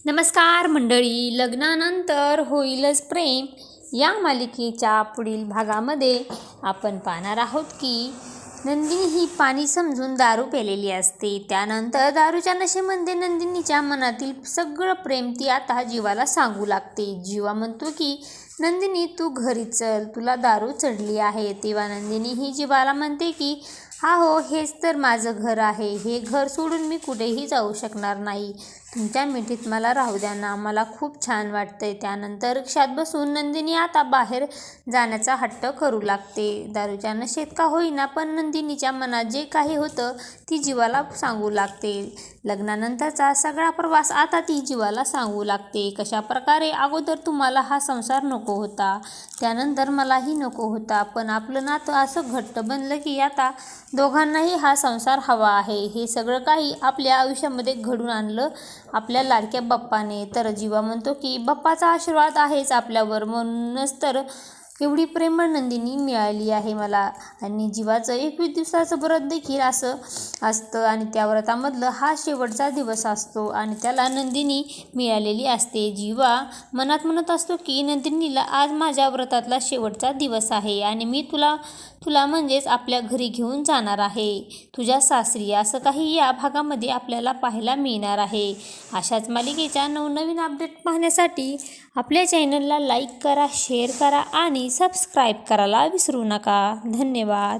नमस्कार मंडळी, लग्नानंतर होईलच प्रेम या मालिकेच्या पुढील भागामध्ये आपण पाहणार आहोत की नंदिनी ही पाणी समजून दारू प्यालेली असते. त्यानंतर दारूच्या नशेमध्ये नंदिनीच्या मनातील सगळं प्रेम ती आता जीवाला सांगू लागते. जीवा म्हणतो की नंदिनी तू घरी चल, तुला दारू चढली आहे. तेव्हा नंदिनी ही जीवाला म्हणते की हो, हेच तर माझं घर आहे. हे घर सोडून मी कुठेही जाऊ शकणार नाही. तुमच्या मिठीत मला राहू द्या ना, मला खूप छान वाटतंय. त्यानंतर रिक्षात बसून नंदिनी आता बाहेर जाण्याचा हट्ट करू लागते. दारूच्या नशेत का होईना, पण नंदिनीच्या मनात जे काही होतं ती जीवाला सांगू लागते. लग्नानंतरचा सगळा प्रवास आता ती जीवाला सांगू लागते. कशा प्रकारे अगोदर तुम्हाला हा संसार नको होता, त्यानंतर मलाही नको होता, पण आपलं नातं असं घट्ट बनलं की आता दोघांनाही हा संसार हवा आहे. हे सगळं काही आपल्या आयुष्यामध्ये घडून आणलं आपल्या लाडक्या बाप्पाने. तर जीवा म्हणतो की बाप्पाचा आशीर्वाद आहेच आपल्यावर, म्हणूनच तर एवढी प्रेमळ नंदिनी मिळाली आहे मला. आणि जीवाचं 21 दिवसाचं व्रत देखील असं असतं आणि त्या व्रतामधलं हा शेवटचा दिवस असतो आणि त्याला नंदिनी मिळालेली असते. जीवा मनात म्हणत असतो की नंदिनीला आज माझ्या व्रतातला शेवटचा दिवस आहे आणि मी तुला म्हणजेच आपल्या घरी घेऊन जाणार आहे, तुझ्या सासरी. असं काही या भागामध्ये आपल्याला पाहायला मिळणार आहे. अशाच मालिकेच्या नवनवीन अपडेट पाहण्यासाठी आपल्या चॅनलला लाईक करा, शेअर करा आणि सबस्क्राईब करायला विसरू नका. धन्यवाद.